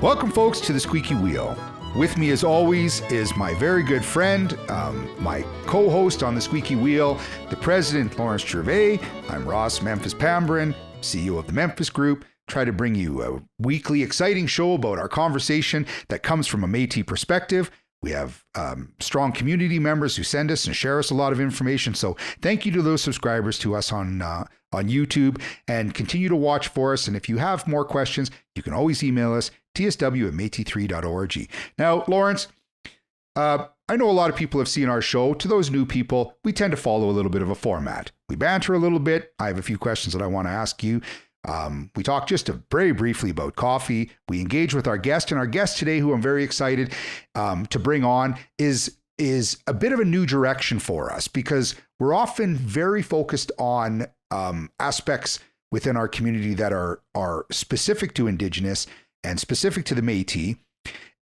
Welcome, folks, to the Squeaky Wheel. With me, as always, is my very good friend, my co-host on the Squeaky Wheel, the president, Lawrence Gervais. I'm Ross Memphis Pambrin, CEO of the Memphis Group. Try to bring you a weekly exciting show about our conversation that comes from a Métis perspective. We have strong community members who send us and share us a lot of information. So thank you to those subscribers to us on YouTube, and continue to watch for us. And if you have more questions, you can always email us, tsw@métis3.org. Now, Lawrence, I know a lot of people have seen our show. To those new people, we tend to follow a little bit of a format. We banter a little bit. I have a few questions that I want to ask you. We talk just very briefly about coffee. We engage with our guest, and our guest today, who I'm very excited to bring on, is a bit of a new direction for us, because we're often very focused on aspects within our community that are specific to Indigenous and specific to the Métis.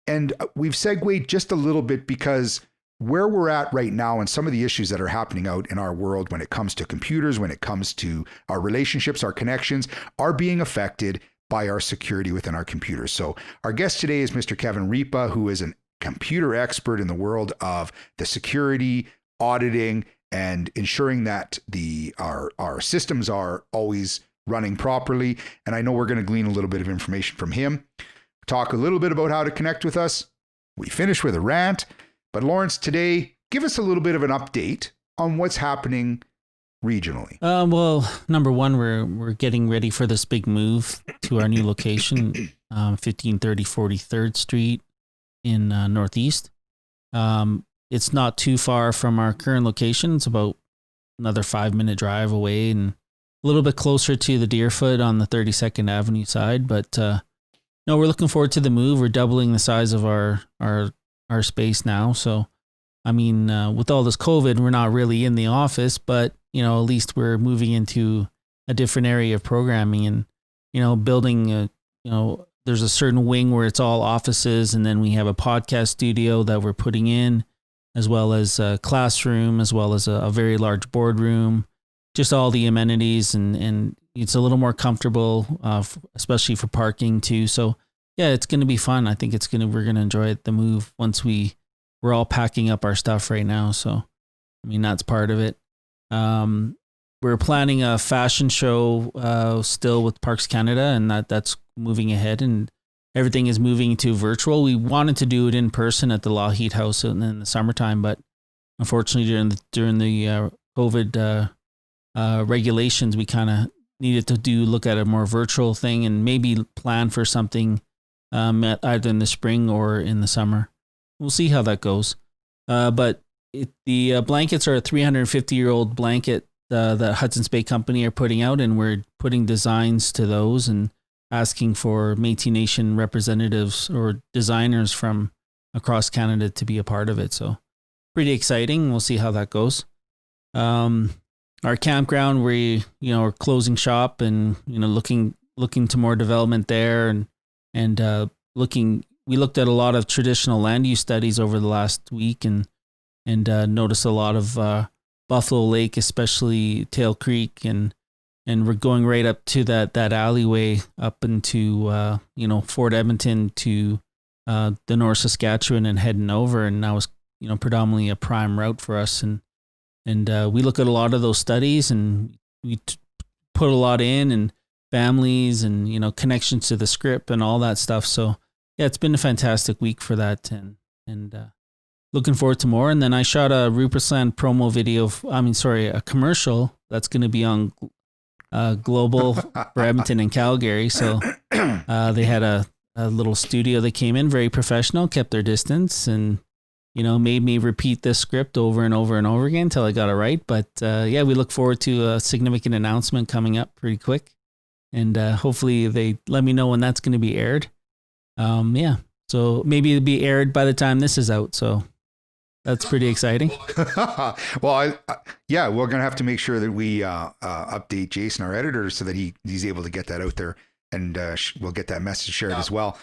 And we've segued just a little bit because where we're at right now and some of the issues that are happening out in our world when it comes to computers, when it comes to our relationships, our connections, are being affected by our security within our computers. So our guest today is Mr. Kevin Ripa, who is a computer expert in the world of the security, auditing, and ensuring that our systems are always running properly. And I know we're going to glean a little bit of information from him, talk a little bit about how to connect with us. We finish with a rant. But Lawrence, today, give us a little bit of an update on what's happening regionally. Well, number one, we're getting ready for this big move to our new location, 1530 43rd Street in Northeast. It's not too far from our current location. It's about another 5-minute drive away, and a little bit closer to the Deerfoot on the 32nd Avenue side. But no, we're looking forward to the move. We're doubling the size of our space now. So, I mean, with all this COVID, we're not really in the office, but, at least we're moving into a different area of programming and, building, there's a certain wing where it's all offices. And then we have a podcast studio that we're putting in, as well as a classroom, as well as a very large boardroom, just all the amenities. And it's a little more comfortable, especially for parking too. So, yeah, it's going to be fun. I think we're going to enjoy the move once we're all packing up our stuff right now. So, I mean, that's part of it. We're planning a fashion show still with Parks Canada, and that's moving ahead, and everything is moving to virtual. We wanted to do it in person at the Lougheed House in the summertime, but unfortunately during the COVID regulations, we kind of needed to look at a more virtual thing and maybe plan for something either in the spring or in the summer. We'll see how that goes. But the blankets are a 350-year-old blanket that Hudson's Bay Company are putting out, and we're putting designs to those and asking for Métis Nation representatives or designers from across Canada to be a part of it. So pretty exciting. We'll see how that goes. Our campground, we're closing shop and, looking to more development there, and we looked at a lot of traditional land use studies over the last week and noticed a lot of Buffalo Lake, especially Tail Creek, and we're going right up to that alleyway up into Fort Edmonton to the North Saskatchewan and heading over, and that was predominantly a prime route for us, and we look at a lot of those studies, and we put a lot in, and families and connections to the script and all that stuff. So yeah, it's been a fantastic week for that, and looking forward to more. And then I shot a Ruppersland promo video, a commercial that's going to be on Global for Edmonton and Calgary. So they had a little studio that came in, very professional, kept their distance, and made me repeat this script over and over and over again until I got it right. But yeah, we look forward to a significant announcement coming up pretty quick. And hopefully they let me know when that's going to be aired. Yeah, so maybe it'll be aired by the time this is out. So that's pretty exciting. Well, yeah, we're going to have to make sure that we update Jason, our editor, so that he's able to get that out there, and we'll get that message shared as well.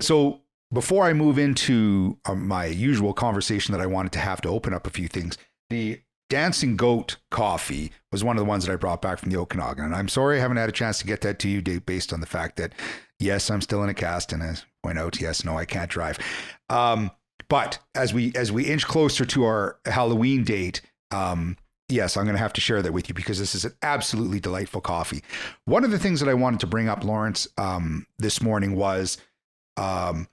So before I move into my usual conversation that I wanted to have to open up a few things, Dancing Goat coffee was one of the ones that I brought back from the Okanagan. And I'm sorry I haven't had a chance to get that to you, Dave, based on the fact that, yes, I'm still in a cast, and as I point out, yes, no, I can't drive. But as we inch closer to our Halloween date, yes, I'm going to have to share that with you because this is an absolutely delightful coffee. One of the things that I wanted to bring up, Lawrence, this morning was I'd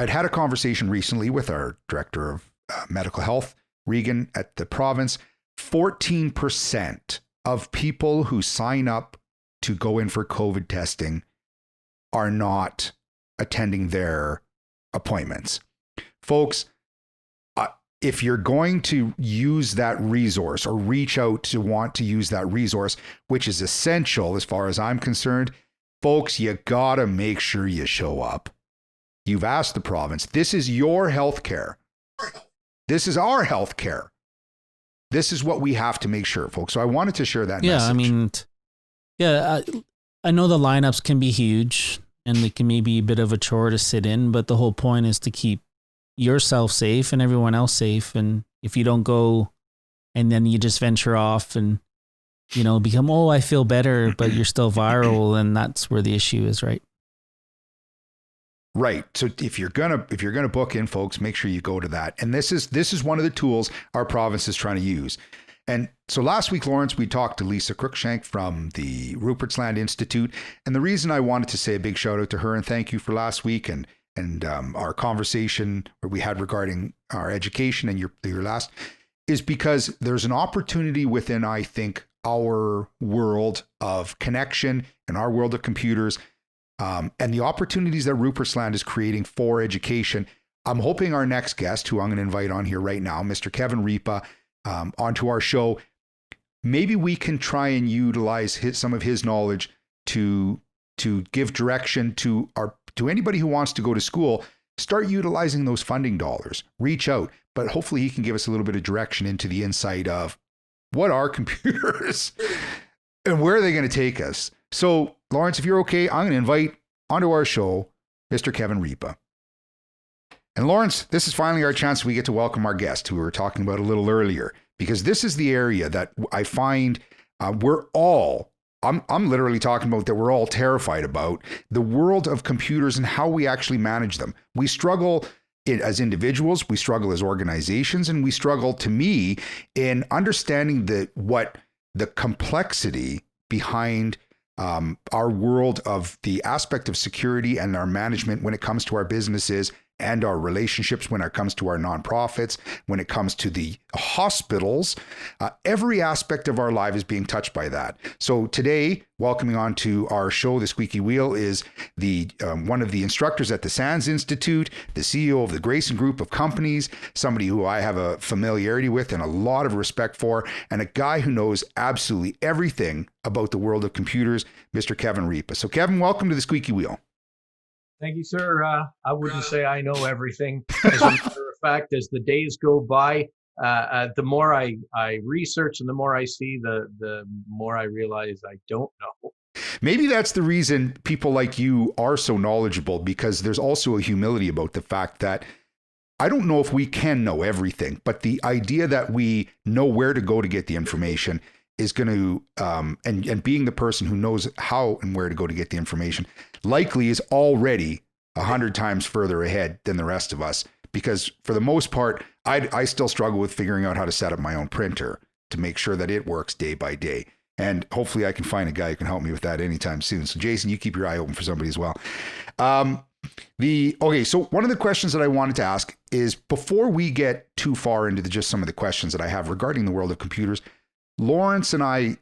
had a conversation recently with our director of medical health, Regan, at the province. 14% of people who sign up to go in for COVID testing are not attending their appointments. Folks, if you're going to use that resource or reach out to want to use that resource, which is essential as far as I'm concerned, folks, you gotta make sure you show up. You've asked the province. This is your health care. This is our health care. This is what we have to make sure, folks. So I wanted to share that message. I mean, I know the lineups can be huge and they can maybe be a bit of a chore to sit in, but the whole point is to keep yourself safe and everyone else safe. And if you don't go and then you just venture off and, become, I feel better, but you're still viral, and that's where the issue is, right? Right. So if you're gonna book in, folks, make sure you go to that. And this is one of the tools our province is trying to use. And so last week, Lawrence, we talked to Lisa Cruikshank from the Rupert's Land Institute. And the reason I wanted to say a big shout out to her and thank you for last week and our conversation where we had regarding our education and your last is because there's an opportunity within, I think, our world of connection and our world of computers. And the opportunities that Rupert's Land is creating for education. I'm hoping our next guest, who I'm going to invite on here right now, Mr. Kevin Ripa, onto our show, maybe we can try and utilize some of his knowledge to give direction to anybody who wants to go to school. Start utilizing those funding dollars. Reach out, but hopefully he can give us a little bit of direction into the insight of what are computers and where are they going to take us. So, Lawrence, if you're okay, I'm going to invite onto our show Mr. Kevin Ripa. And Lawrence, this is finally our chance we get to welcome our guest, who we were talking about a little earlier, because this is the area that I find I'm literally talking about that we're all terrified about, the world of computers and how we actually manage them. We struggle as individuals, we struggle as organizations, and we struggle, to me, in understanding the complexity behind our world of the aspect of security and our management when it comes to our businesses and our relationships, when it comes to our nonprofits, when it comes to the hospitals. Every aspect of our life is being touched by that. So today, welcoming on to our show, The Squeaky Wheel, is the one of the instructors at the SANS Institute, the CEO of the Grayson Group of Companies, somebody who I have a familiarity with and a lot of respect for, and a guy who knows absolutely everything about the world of computers, Mr. Kevin Ripa. So Kevin, welcome to The Squeaky Wheel. Thank you, sir. I wouldn't say I know everything. As a matter of fact, as the days go by, the more I research and the more I see, the more I realize I don't know. Maybe that's the reason people like you are so knowledgeable, because there's also a humility about the fact that I don't know if we can know everything, but the idea that we know where to go to get the information is going to, and being the person who knows how and where to go to get the information, likely is already 100 times further ahead than the rest of us. Because for the most part, I still struggle with figuring out how to set up my own printer to make sure that it works day by day. And hopefully I can find a guy who can help me with that anytime soon. So Jason, you keep your eye open for somebody as well. So one of the questions that I wanted to ask is, before we get too far into just some of the questions that I have regarding the world of computers, Lawrence and I,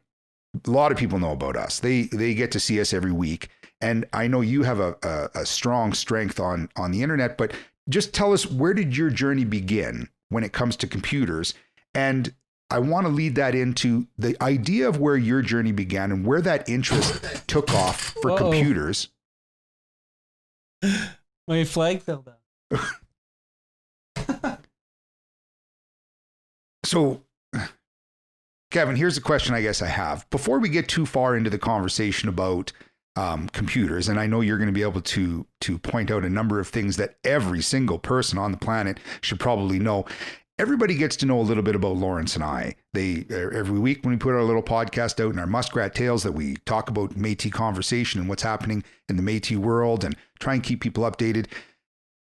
a lot of people know about us. They get to see us every week. And I know you have a strong strength on the internet, but just tell us, where did your journey begin when it comes to computers? And I want to lead that into the idea of where your journey began and where that interest took off for computers. My flag fell down. So, Kevin, here's a question I guess I have. Before we get too far into the conversation about computers, and I know you're going to be able to point out a number of things that every single person on the planet should probably know. everybody gets to know a little bit about Lawrence and I. Every week when we put our little podcast out in our Muskrat Tales that we talk about Métis conversation and what's happening in the Métis world and try and keep people updated.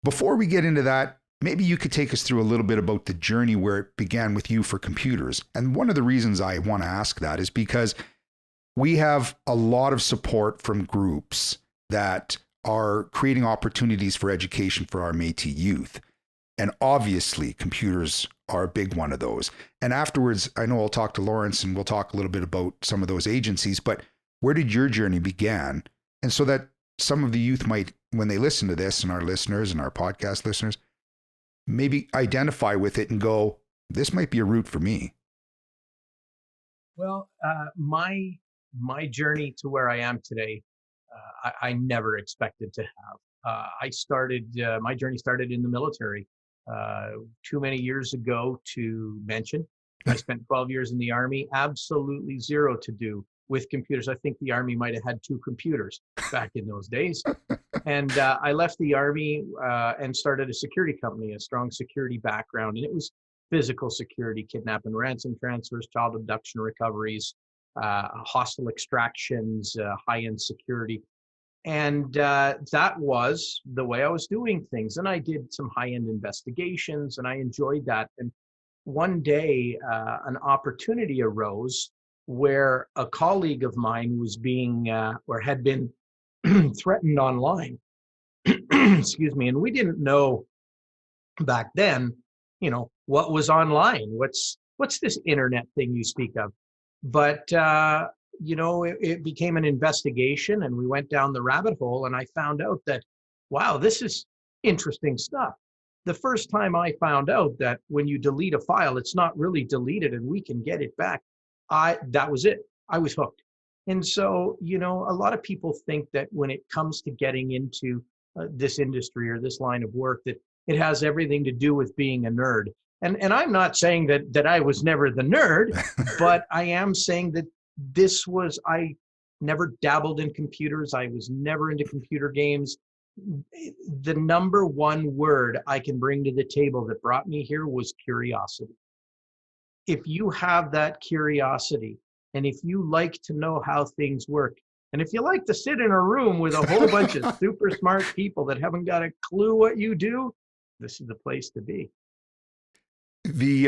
Before we get into that, maybe you could take us through a little bit about the journey where it began with you for computers. And one of the reasons I want to ask that is because we have a lot of support from groups that are creating opportunities for education for our Métis youth. And obviously, computers are a big one of those. And afterwards, I know I'll talk to Lawrence and we'll talk a little bit about some of those agencies, but where did your journey begin? And so that some of the youth might, when they listen to this, and our listeners and our podcast listeners, maybe identify with it and go, this might be a route for me. Well, my journey to where I am today, I never expected to have. My journey started in the military too many years ago to mention. I spent 12 years in the Army, absolutely zero to do with computers. I think the Army might have had 2 computers back in those days. And I left the Army and started a security company, a strong security background. And it was physical security, kidnap and ransom transfers, child abduction recoveries, hostile extractions, high-end security. And that was the way I was doing things. And I did some high-end investigations and I enjoyed that. And one day, an opportunity arose where a colleague of mine was being or had been threatened online. Excuse me. And we didn't know back then, what was online? What's this internet thing you speak of? But it became an investigation and we went down the rabbit hole and I found out that, wow, this is interesting stuff. The first time I found out that when you delete a file, it's not really deleted and we can get it back, that was it. I was hooked. And so, a lot of people think that when it comes to getting into this industry or this line of work, that it has everything to do with being a nerd. And I'm not saying that I was never the nerd, but I am saying that I never dabbled in computers. I was never into computer games. The number one word I can bring to the table that brought me here was curiosity. If you have that curiosity, and if you like to know how things work, and if you like to sit in a room with a whole bunch of super smart people that haven't got a clue what you do, this is the place to be. We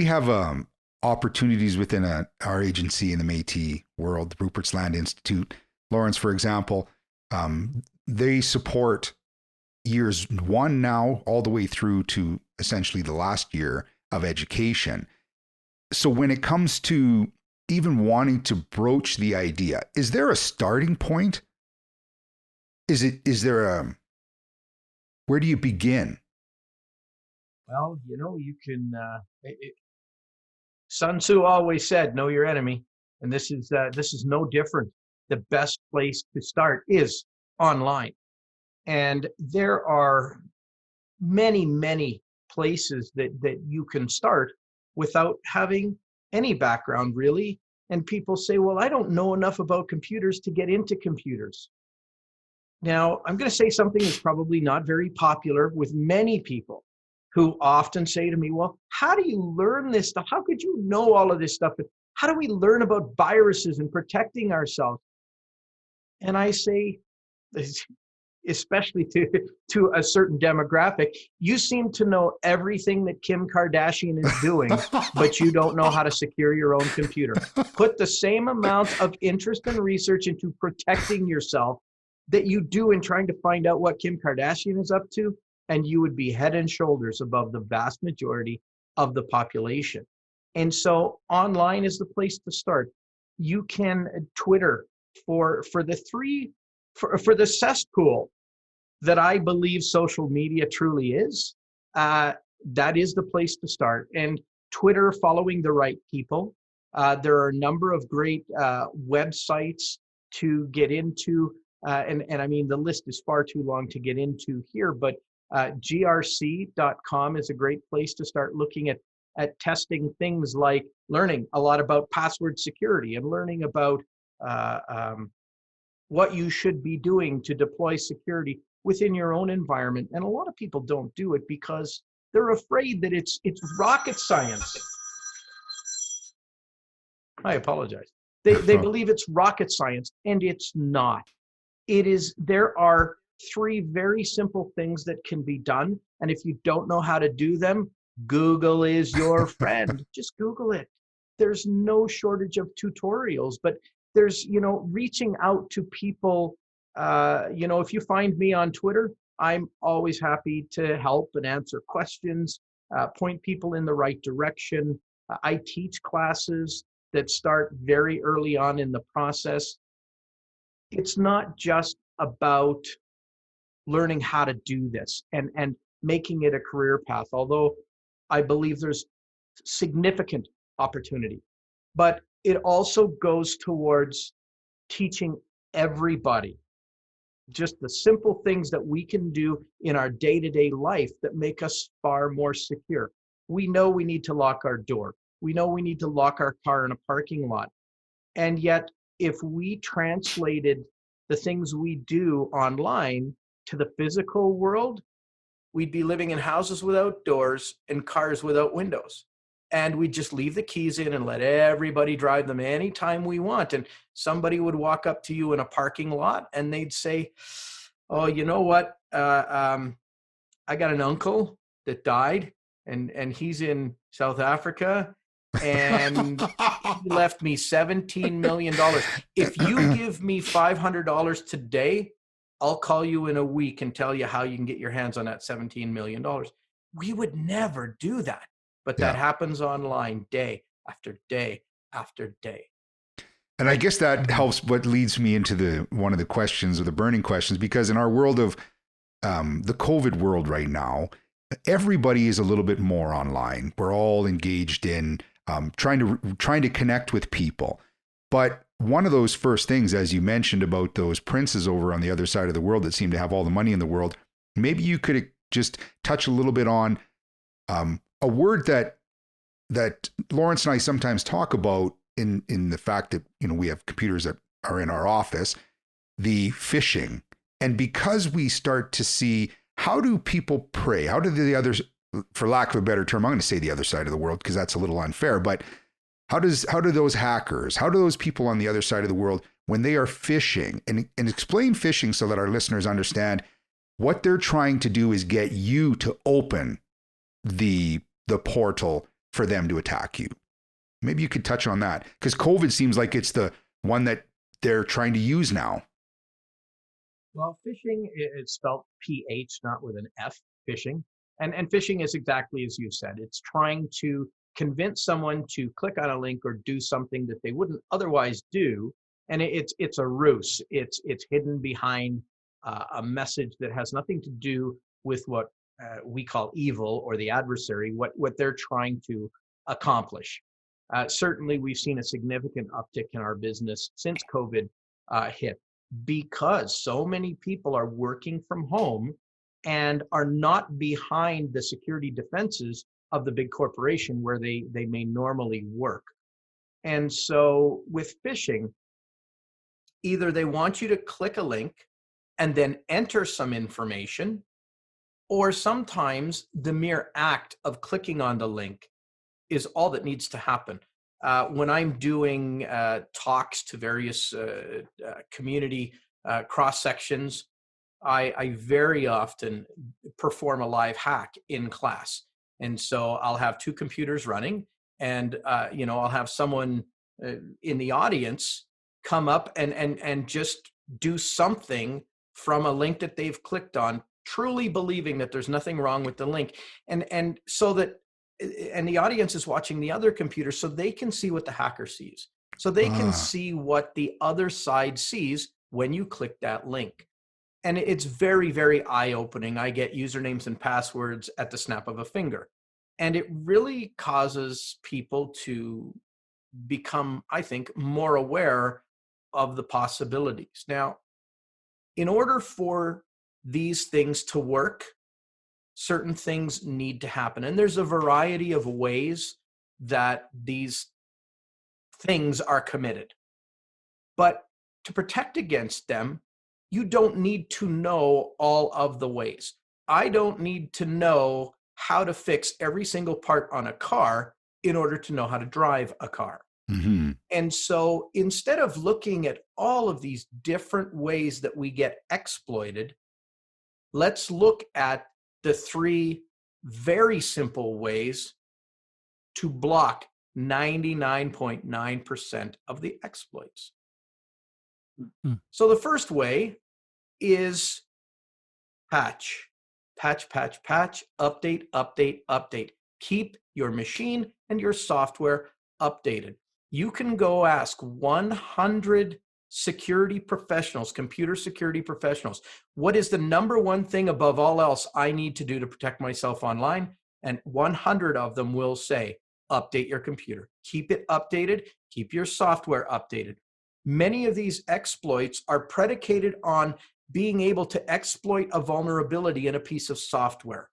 have opportunities within our agency in the Métis world, the Rupert's Land Institute. Lawrence, for example, they support years 1 now all the way through to essentially the last year of education. So when it comes to even wanting to broach the idea, is there a starting point? Where do you begin? Well, you can, Sun Tzu always said, know your enemy. And this is no different. The best place to start is online. And there are many, many places that you can start without having any background really. And people say, well, I don't know enough about computers to get into computers. Now, I'm going to say something that's probably not very popular with many people who often say to me, well, how do you learn this stuff? How could you know all of this stuff? How do we learn about viruses and protecting ourselves? And I say, especially to a certain demographic, you seem to know everything that Kim Kardashian is doing, but you don't know how to secure your own computer. Put the same amount of interest and research into protecting yourself that you do in trying to find out what Kim Kardashian is up to, and you would be head and shoulders above the vast majority of the population. And so online is the place to start. You can Twitter for the cesspool that I believe social media truly is. That is the place to start. And Twitter, following the right people. There are a number of great websites to get into. And I mean, the list is far too long to get into here, but grc.com is a great place to start looking at testing things like learning a lot about password security and learning about what you should be doing to deploy security within your own environment. And a lot of people don't do it because They're afraid that it's rocket science. I apologize. They believe it's rocket science, and it's not. It is. There are three very simple things that can be done, and if you don't know how to do them, Google is your friend. Just Google it. There's no shortage of tutorials, but there's, reaching out to people. If you find me on Twitter, I'm always happy to help and answer questions, point people in the right direction. I teach classes that start very early on in the process. It's not just about learning how to do this and making it a career path, although I believe there's significant opportunity. But it also goes towards teaching everybody just the simple things that we can do in our day-to-day life that make us far more secure. We know we need to lock our door. We know we need to lock our car in a parking lot. And yet, if we translated the things we do online to the physical world, we'd be living in houses without doors and cars without windows. And we'd just leave the keys in and let everybody drive them anytime we want. And somebody would walk up to you in a parking lot and they'd say, oh, you know what? I got an uncle that died and he's in South Africa and he left me $17 million. If you give me $500 today, I'll call you in a week and tell you how you can get your hands on that $17 million. We would never do that. But that happens online day after day after day. And I guess that helps. What leads me into one of the questions, or the burning questions, because in our world of the COVID world right now, everybody is a little bit more online. We're all engaged in trying to connect with people. But one of those first things, as you mentioned about those princes over on the other side of the world that seem to have all the money in the world, maybe you could just touch a little bit on a word that Lawrence and I sometimes talk about in the fact that, we have computers that are in our office, the phishing. And because we start to see, how do people prey? How do the others, for lack of a better term, I'm going to say the other side of the world because that's a little unfair, but how do those hackers, how do those people on the other side of the world, when they are phishing, and explain phishing so that our listeners understand what they're trying to do is get you to open the portal for them to attack you. Maybe you could touch on that, because COVID seems like it's the one that they're trying to use now. Well, phishing is spelled PH, not with an F, phishing. And phishing is exactly as you said. It's trying to convince someone to click on a link or do something that they wouldn't otherwise do. And it's a ruse. It's hidden behind a message that has nothing to do with what we call evil or the adversary, what they're trying to accomplish. Certainly, we've seen a significant uptick in our business since COVID hit, because so many people are working from home and are not behind the security defenses of the big corporation where they may normally work. And so with phishing, either they want you to click a link and then enter some information, or sometimes the mere act of clicking on the link is all that needs to happen. When I'm doing talks to various community cross sections, I very often perform a live hack in class. And so I'll have two computers running, and I'll have someone in the audience come up and just do something from a link that they've clicked on, truly believing that there's nothing wrong with the link. And so that, and the audience is watching the other computer so they can see what the hacker sees. So they can see what the other side sees when you click that link. And it's very, very eye-opening. I get usernames and passwords at the snap of a finger. And it really causes people to become, I think, more aware of the possibilities. Now, in order for these things to work, certain things need to happen. And there's a variety of ways that these things are committed. But to protect against them, you don't need to know all of the ways. I don't need to know how to fix every single part on a car in order to know how to drive a car. Mm-hmm. And so instead of looking at all of these different ways that we get exploited, let's look at the 3 very simple ways to block 99.9% of the exploits. Mm-hmm. So the first way is patch, update, update, update. Keep your machine and your software updated. You can go ask 100 security professionals, computer security professionals, what is the number one thing above all else I need to do to protect myself online? And 100 of them will say, update your computer. Keep it updated. Keep your software updated. Many of these exploits are predicated on being able to exploit a vulnerability in a piece of software.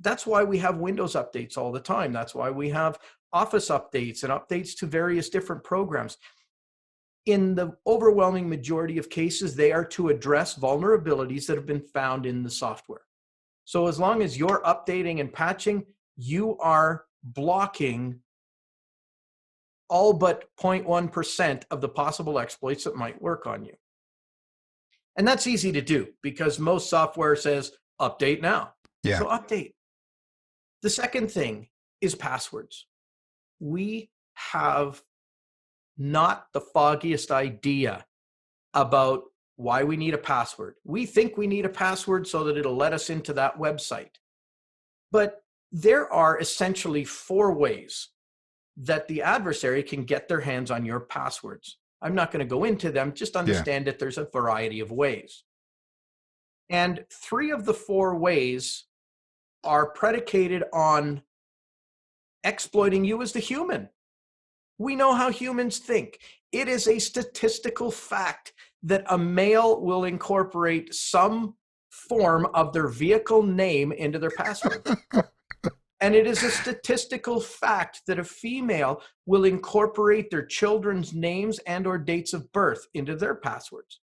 That's why we have Windows updates all the time. That's why we have Office updates and updates to various different programs. In the overwhelming majority of cases, they are to address vulnerabilities that have been found in the software. So as long as you're updating and patching, you are blocking all but 0.1% of the possible exploits that might work on you. And that's easy to do because most software says update now. Yeah. So update. The second thing is passwords. We have not the foggiest idea about why we need a password. We think we need a password so that it'll let us into that website. But there are essentially 4 ways that the adversary can get their hands on your passwords. I'm not going to go into them, just understand that there's a variety of ways. And 3 of the 4 ways are predicated on exploiting you as the human. We know how humans think. It is a statistical fact that a male will incorporate some form of their vehicle name into their password. And it is a statistical fact that a female will incorporate their children's names and or dates of birth into their passwords.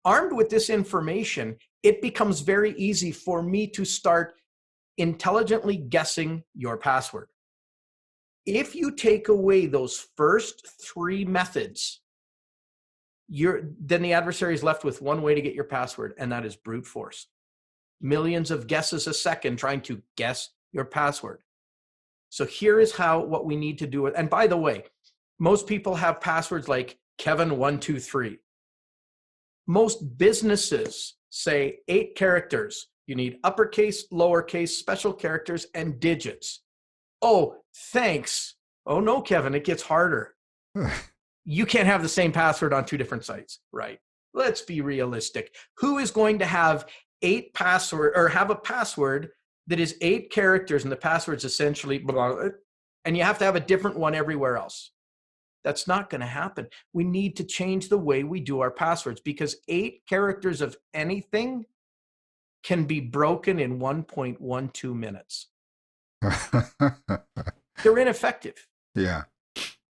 Armed with this information, it becomes very easy for me to start intelligently guessing your password. If you take away those first 3 methods, then the adversary is left with one way to get your password, and that is brute force. Millions of guesses a second trying to guess your password. So here is what we need to do. And by the way, most people have passwords like Kevin123. Most businesses say 8 characters. You need uppercase, lowercase, special characters, and digits. Oh, thanks. Oh no, Kevin, it gets harder. You can't have the same password on 2 different sites, right? Let's be realistic. Who is going to have 8 password or have a password that is 8 characters and the password's essentially blah, and you have to have a different one everywhere else? That's not going to happen. We need to change the way we do our passwords because 8 characters of anything can be broken in 1.12 minutes. They're ineffective. Yeah.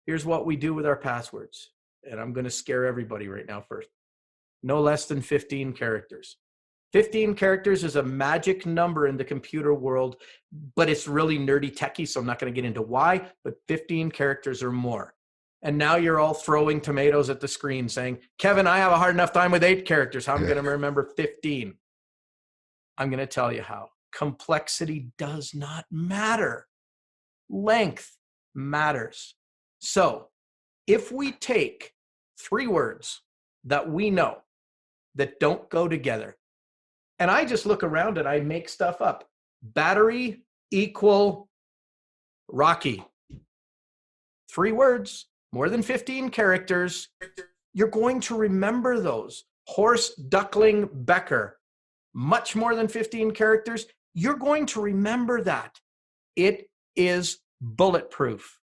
Here's what we do with our passwords. And I'm going to scare everybody right now first. No less than 15 characters. 15 characters is a magic number in the computer world, but it's really nerdy techie, so I'm not going to get into why, but 15 characters or more. And now you're all throwing tomatoes at the screen saying, Kevin, I have a hard enough time with 8 characters. How am I going to remember 15? I'm going to tell you how. Complexity does not matter. Length matters. So if we take 3 words that we know that don't go together, and I just look around and I make stuff up. Battery equal Rocky. 3 words, more than 15 characters. You're going to remember those. Horse, duckling, Becker. Much more than 15 characters. You're going to remember that. It is bulletproof.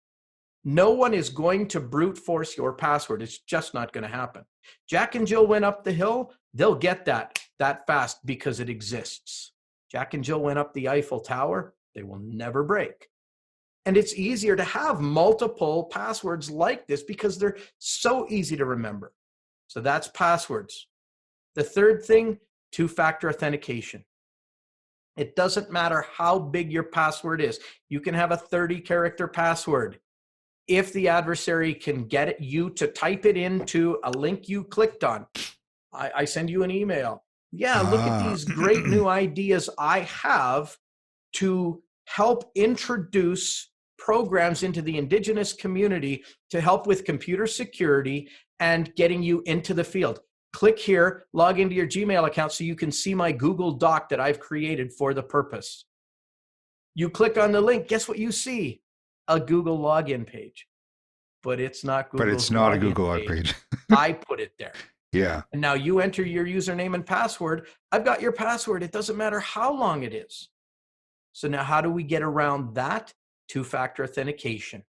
No one is going to brute force your password. It's just not going to happen. Jack and Jill went up the hill. They'll get that fast because it exists. Jack and Jill went up the Eiffel Tower. They will never break. And it's easier to have multiple passwords like this because they're so easy to remember. So that's passwords. The third thing, 2-factor authentication. It doesn't matter how big your password is. You can have a 30-character password. If the adversary can get you to type it into a link you clicked on, I send you an email. Yeah, look at these great new ideas I have to help introduce programs into the Indigenous community to help with computer security and getting you into the field. Click here, log into your Gmail account so you can see my Google Doc that I've created for the purpose. You click on the link, guess what you see? A Google login page. But it's not Google's But it's not a login Google log page. I put it there. Yeah. And now you enter your username and password. I've got your password. It doesn't matter how long it is. So now how do we get around that? Two-factor authentication.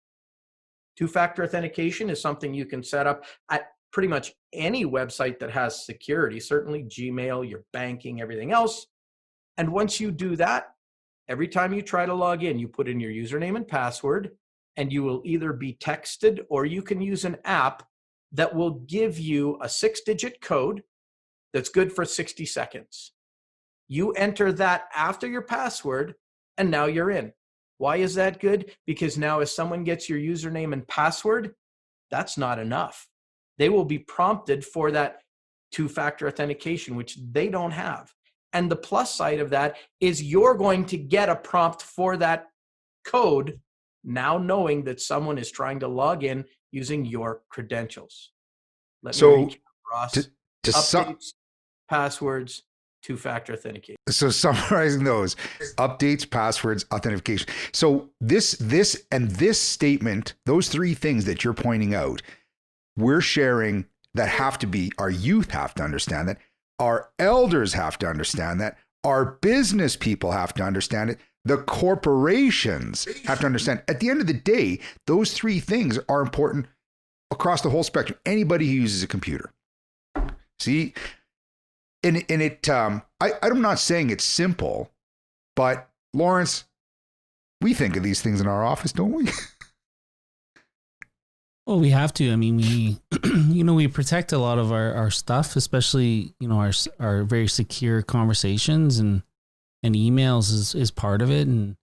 Two-factor authentication is something you can set up at pretty much any website that has security, certainly Gmail, your banking, everything else. And once you do that, every time you try to log in, you put in your username and password, and you will either be texted or you can use an app that will give you a 6-digit code that's good for 60 seconds. You enter that after your password, and now you're in. Why is that good? Because now if someone gets your username and password, that's not enough. They will be prompted for that two-factor authentication, which they don't have. And the plus side of that is you're going to get a prompt for that code now knowing that someone is trying to log in using your credentials. Let me recap, Ross. Updates, passwords, two-factor authentication. So summarizing those, updates, passwords, authentication. So this statement, those three things that you're pointing out, we're sharing that have to be, our youth have to understand that, our elders have to understand that, our business people have to understand it, the corporations have to understand. At the end of the day, those three things are important across the whole spectrum. Anybody who uses a computer. See, and it, I'm not saying it's simple, but Lawrence, we think of these things in our office, don't we? Well, we have to. I mean, we, we protect a lot of our stuff, especially, our very secure conversations and emails is part of it. And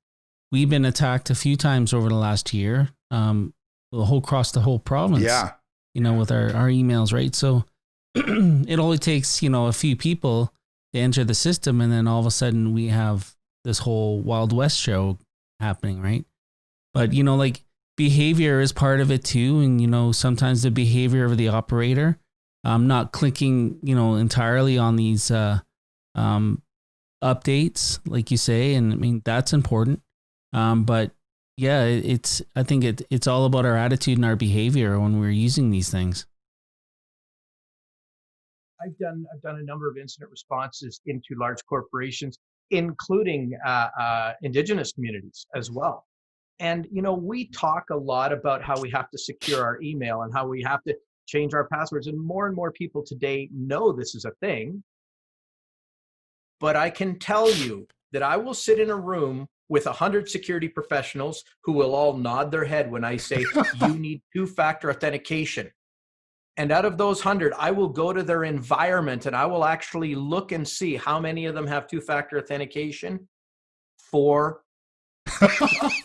we've been attacked a few times over the last year, across the whole province. Yeah. With our emails, right? So it only takes, a few people to enter the system, and then all of a sudden we have this whole Wild West show happening, right? But, behavior is part of it too. And, sometimes the behavior of the operator, not clicking, entirely on these updates, like you say. And I mean, that's important. But yeah, I think it's all about our attitude and our behavior when we're using these things. I've done a number of incident responses into large corporations, including Indigenous communities as well. And, we talk a lot about how we have to secure our email and how we have to change our passwords. And more people today know this is a thing. But I can tell you that I will sit in a room with 100 security professionals who will all nod their head when I say, you need two-factor authentication. And out of those 100, I will go to their environment and I will actually look and see how many of them have two-factor authentication. 4.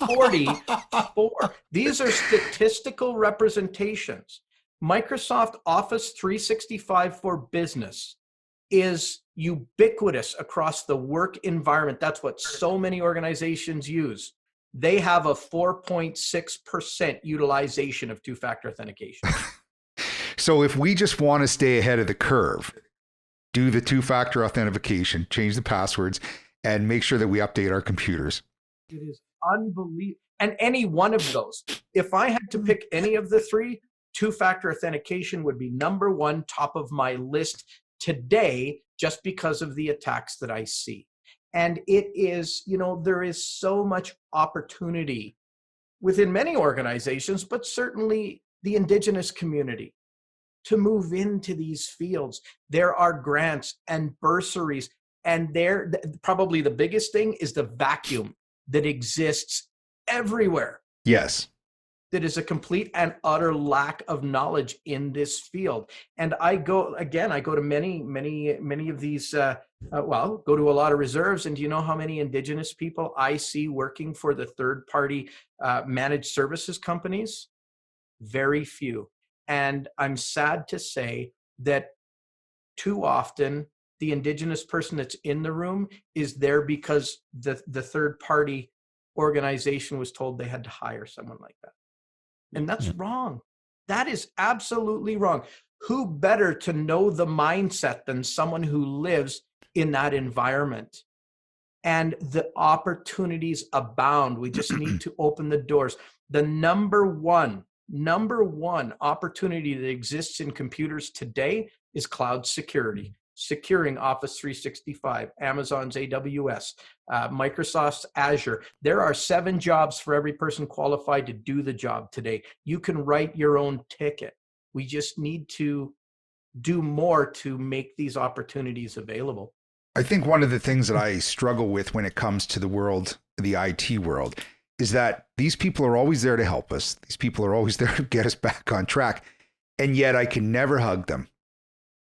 44. These are statistical representations. Microsoft Office 365 for Business is ubiquitous across the work environment. That's what so many organizations use. They have a 4.6% utilization of two-factor authentication. So if we just want to stay ahead of the curve, do the two-factor authentication, change the passwords, and make sure that we update our computers. It is unbelievable. And any one of those, if I had to pick any of the three, two-factor authentication would be number one, top of my list today, just because of the attacks that I see. And it is, there is so much opportunity within many organizations, but certainly the Indigenous community to move into these fields. There are grants and bursaries, and probably the biggest thing is the vacuum that exists everywhere. Yes. that is a complete and utter lack of knowledge in this field. And I go to many of these, go to a lot of reserves. And do you know how many Indigenous people I see working for the third party managed services companies? Very few. And I'm sad to say that too often the Indigenous person that's in the room is there because the third party organization was told they had to hire someone like that. And that's wrong. That is absolutely wrong. Who better to know the mindset than someone who lives in that environment? And the opportunities abound. We just need to open the doors. The number one opportunity that exists in computers today is cloud security. Securing Office 365, Amazon's AWS, Microsoft's Azure. There are 7 jobs for every person qualified to do the job today. You can write your own ticket. We just need to do more to make these opportunities available. I think one of the things that I struggle with when it comes to the IT world, is that these people are always there to help us. These people are always there to get us back on track. And yet I can never hug them,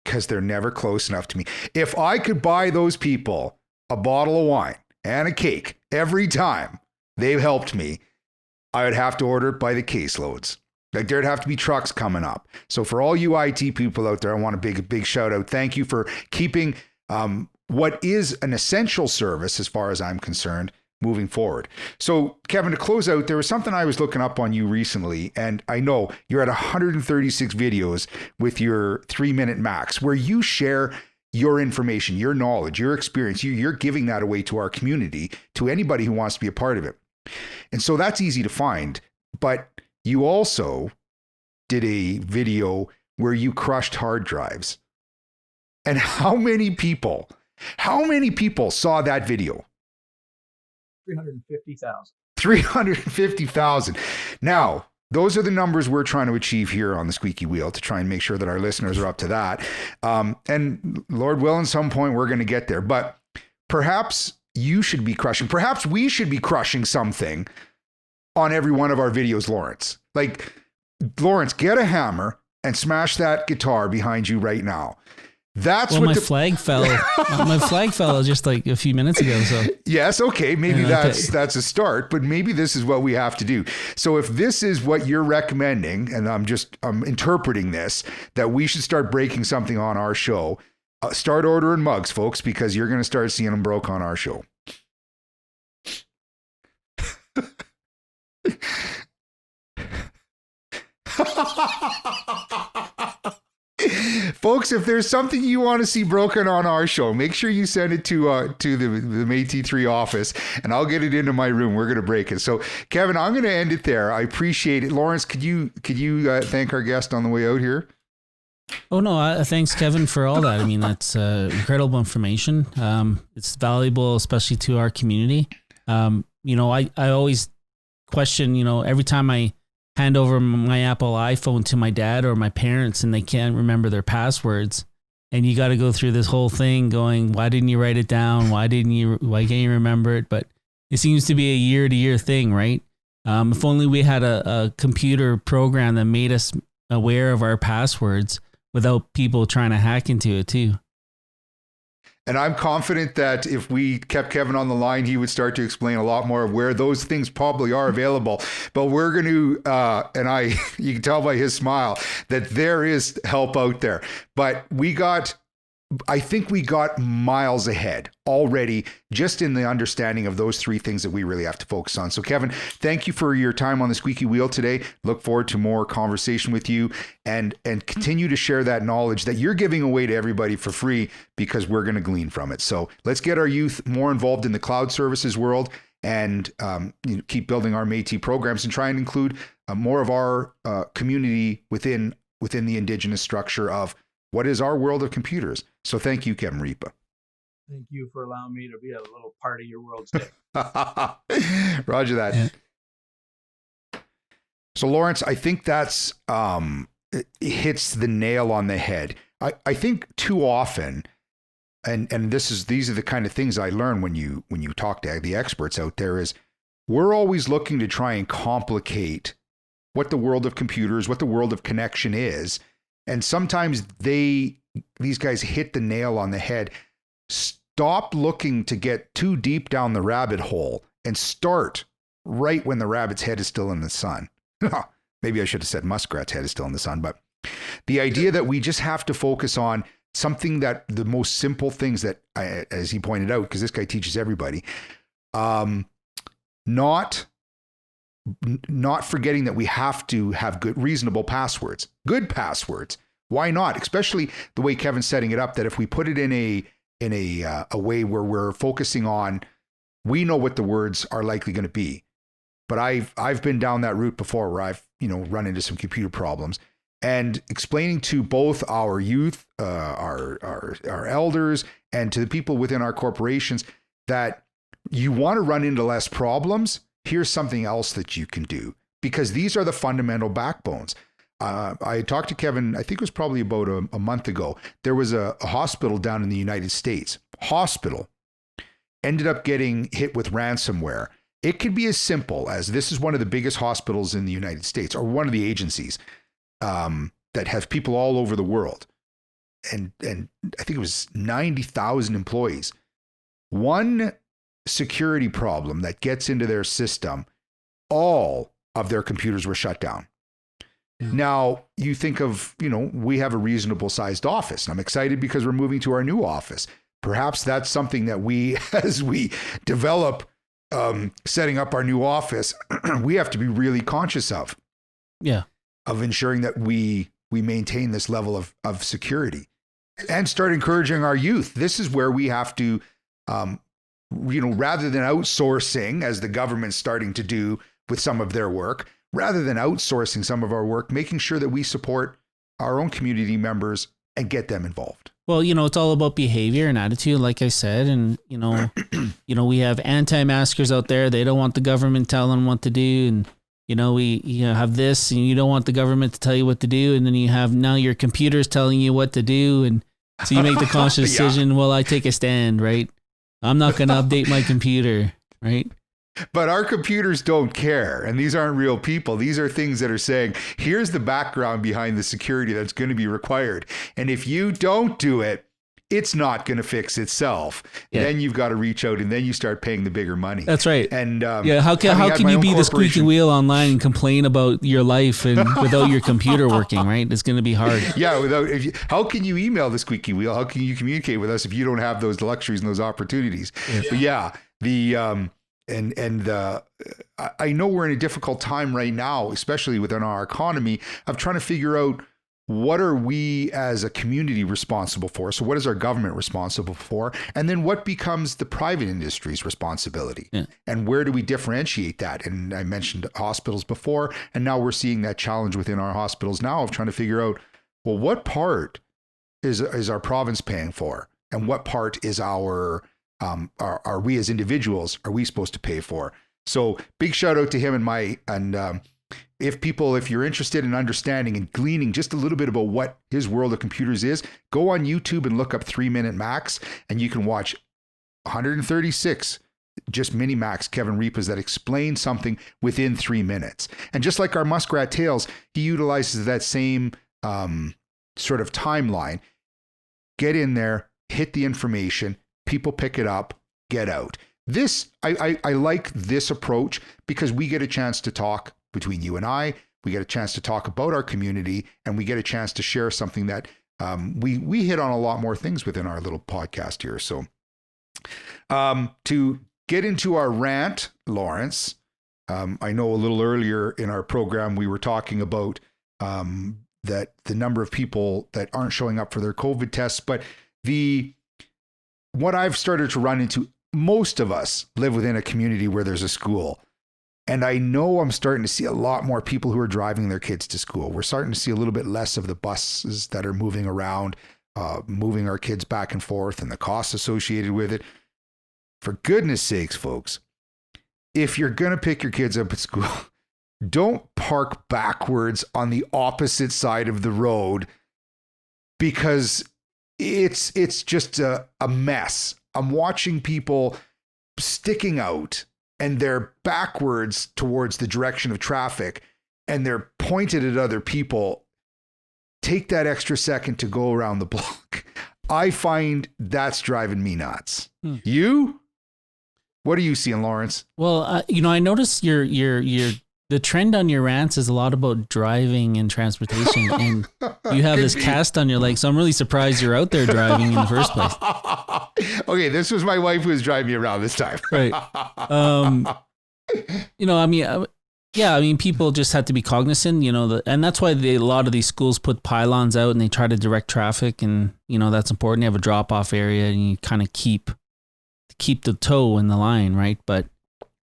because they're never close enough to me. If I could buy those people a bottle of wine and a cake every time they've helped me, I would have to order it by the caseloads. Like, there'd have to be trucks coming up. So for all you IT people out there, I want a big shout out. Thank you for keeping what is an essential service, as far as I'm concerned, moving forward. So Kevin, to close out, there was something I was looking up on you recently, and I know you're at 136 videos with your 3-minute max, where you share your information, your knowledge, your experience. You're giving that away to our community, to anybody who wants to be a part of it. And so that's easy to find. But you also did a video where you crushed hard drives. And how many people saw that video? 350,000. 350,000. Now, those are the numbers we're trying to achieve here on the Squeaky Wheel, to try and make sure that our listeners are up to that. And Lord willing, at some point we're going to get there. But perhaps you should be crushing, perhaps we should be crushing something on every one of our videos, Lawrence. Like, Lawrence, get a hammer and smash that guitar behind you right now. That's well, what my flag fell. My flag fell just like a few minutes ago. So yes, okay, maybe that's a start, but maybe this is what we have to do. So if this is what you're recommending, and I'm interpreting this, that we should start breaking something on our show, start ordering mugs, folks, because you're going to start seeing them broke on our show. Folks, if there's something you want to see broken on our show, make sure you send it to the Métis 3 office, and I'll get it into my room. We're going to break it. So, Kevin, I'm going to end it there. I appreciate it. Lawrence, could you thank our guest on the way out here? Oh, no, thanks, Kevin, for all that. I mean, that's incredible information. It's valuable, especially to our community. I always question, every time I hand over my Apple iPhone to my dad or my parents and they can't remember their passwords, and you got to go through this whole thing going, why didn't you write it down? Why can't you remember it? But it seems to be a year-to-year thing, right? If only we had a computer program that made us aware of our passwords without people trying to hack into it too. And I'm confident that if we kept Kevin on the line, he would start to explain a lot more of where those things probably are available. But we're going to, you can tell by his smile that there is help out there. But I think we got miles ahead already, just in the understanding of those 3 things that we really have to focus on. So, Kevin, thank you for your time on the Squeaky Wheel today. Look forward to more conversation with you, and continue to share that knowledge that you're giving away to everybody for free, because we're going to glean from it. So let's get our youth more involved in the cloud services world, and keep building our Métis programs, and try and include more of our community within the Indigenous structure of what is our world of computers. So thank you, Kevin Ripa. Thank you for allowing me to be a little part of your world's day. Roger that. Yeah. So, Lawrence, I think that's it hits the nail on the head. I think too often, and these are the kind of things I learn when you talk to the experts out there, is we're always looking to try and complicate what the world of computers, what the world of connection is. And sometimes these guys hit the nail on the head. Stop looking to get too deep down the rabbit hole and start right when the rabbit's head is still in the sun. Maybe I should have said muskrat's head is still in the sun, but the idea that we just have to focus on something that the most simple things that, as he pointed out, because this guy teaches everybody, not forgetting that we have to have good, reasonable passwords, good passwords. Why not? Especially the way Kevin's setting it up, that if we put it in a way where we're focusing on, we know what the words are likely going to be. But I've been down that route before where I've, run into some computer problems, and explaining to both our youth, our elders, and to the people within our corporations that you want to run into less problems. Here's something else that you can do, because these are the fundamental backbones. I talked to Kevin, I think it was probably about a month ago. There was a hospital down in the United States. Hospital ended up getting hit with ransomware. It could be as simple as, this is one of the biggest hospitals in the United States, or one of the agencies that has people all over the world. And I think it was 90,000 employees. One security problem that gets into their system, all of their computers were shut down. Yeah. Now, you think of, we have a reasonable sized office, and I'm excited because we're moving to our new office. Perhaps that's something that we, as we develop setting up our new office, we have to be really conscious of. Yeah. Of ensuring that we maintain this level of security, and start encouraging our youth. This is where we have to, rather than outsourcing, as the government's starting to do with some of their work, rather than outsourcing some of our work, making sure that we support our own community members and get them involved. Well, it's all about behavior and attitude, like I said. And, we have anti-maskers out there. They don't want the government telling them what to do. And, we have this, and you don't want the government to tell you what to do. And then you have now your computers telling you what to do. And so you make the conscious decision, well, I take a stand, right? I'm not going to update my computer, right? But our computers don't care. And these aren't real people. These are things that are saying, here's the background behind the security that's going to be required. And if you don't do it, it's not going to fix itself. Yeah. Then you've got to reach out, and then you start paying the bigger money. That's right. And how can you be the squeaky wheel online and complain about your life and without your computer working, right? It's going to be hard. Yeah. How can you email the squeaky wheel? How can you communicate with us if you don't have those luxuries and those opportunities? Yeah. But I know we're in a difficult time right now, especially within our economy, of trying to figure out, what are we as a community responsible for? So what is our government responsible for? And then what becomes the private industry's responsibility? Yeah. And where do we differentiate that? And I mentioned hospitals before, and now we're seeing that challenge within our hospitals now of trying to figure out, well, what part is our province paying for? And what part is are we as individuals, are we supposed to pay for? So big shout out to him if you're interested in understanding and gleaning just a little bit about what his world of computers is, go on YouTube and look up 3 Minute Max, and you can watch 136 just mini Max Kevin Ripas that explain something within 3 minutes. And just like our Muskrat Tales, he utilizes that same sort of timeline. Get in there, hit the information, people pick it up, get out. I like this approach because we get a chance to talk between you and I. We get a chance to talk about our community, and we get a chance to share something that we hit on a lot more things within our little podcast here. So to get into our rant, Lawrence, I know a little earlier in our program, we were talking about that the number of people that aren't showing up for their COVID tests, but what I've started to run into, most of us live within a community where there's a school. And I know I'm starting to see a lot more people who are driving their kids to school. We're starting to see a little bit less of the buses that are moving around, moving our kids back and forth, and the costs associated with it. For goodness sakes, folks, if you're going to pick your kids up at school, don't park backwards on the opposite side of the road, because it's just a mess. I'm watching people sticking out, and they're backwards towards the direction of traffic. and they're pointed at other people, take that extra second to go around the block. I find that's driving me nuts. You? What are you seeing, Lawrence? Well, I noticed the trend on your rants is a lot about driving and transportation, and you have this cast on your leg. So I'm really surprised you're out there driving in the first place. Okay, this was my wife who was driving me around this time. Right. People just have to be cognizant, and that's why a lot of these schools put pylons out and they try to direct traffic, and that's important. You have a drop off area and you kind of keep the toe in the line, right? But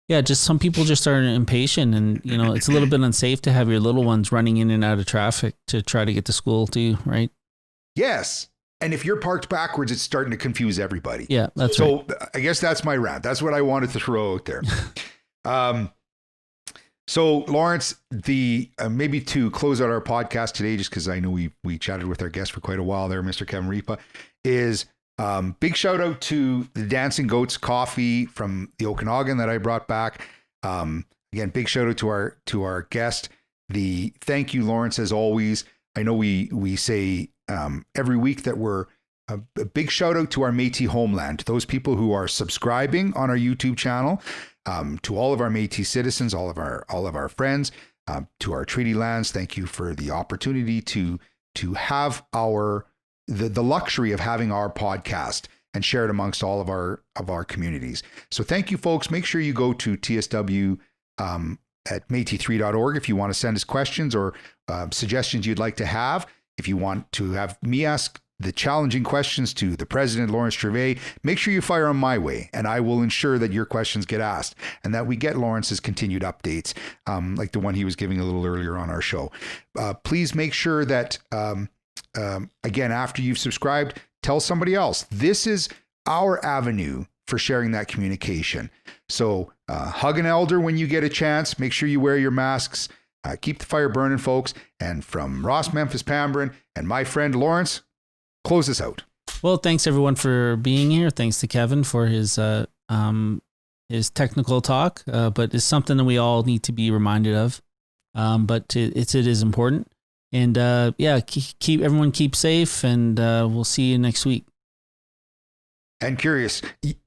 yeah, just some people just are impatient, and it's a little bit unsafe to have your little ones running in and out of traffic to try to get to school too, right? Yes. And if you're parked backwards, it's starting to confuse everybody. Yeah, that's right. So I guess that's my rant. That's what I wanted to throw out there. So Lawrence, maybe to close out our podcast today, just because I know we chatted with our guest for quite a while there, Mr. Kevin Ripa, is big shout out to the Dancing Goats coffee from the Okanagan that I brought back. Again, big shout out to our guest. Thank you, Lawrence, as always. I know we say every week that we're a big shout out to our Métis homeland, to those people who are subscribing on our YouTube channel, to all of our Métis citizens, all of our friends, to our treaty lands. Thank you for the opportunity to have the luxury of having our podcast and share it amongst all of our communities. So thank you, folks. Make sure you go to TSW at Métis3.org if you want to send us questions or suggestions you'd like to have. If you want to have me ask the challenging questions to the President, Lawrence Gervais, make sure you fire them my way, and I will ensure that your questions get asked and that we get Lawrence's continued updates, like the one he was giving a little earlier on our show. Please make sure that, again, after you've subscribed, tell somebody else. This is our avenue for sharing that communication. So hug an elder when you get a chance. Make sure you wear your masks. Keep the fire burning, folks. And from Ross, Memphis, Pambrin, and my friend Lawrence, close this out. Well, thanks everyone for being here. Thanks to Kevin for his technical talk, but it's something that we all need to be reminded of. But it is important. And keep everyone keep safe, and we'll see you next week. And curious,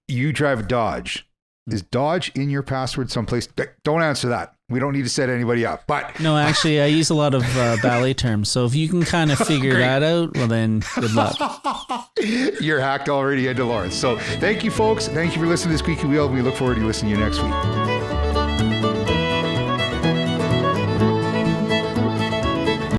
you drive a Dodge. Is Dodge in your password someplace? Don't answer that. We don't need to set anybody up. But no, actually, I use a lot of ballet terms. So if you can kind of figure that out, well, then good luck. You're hacked already into Lawrence. So thank you, folks. Thank you for listening to Squeaky Wheel. We look forward to listening to you next week.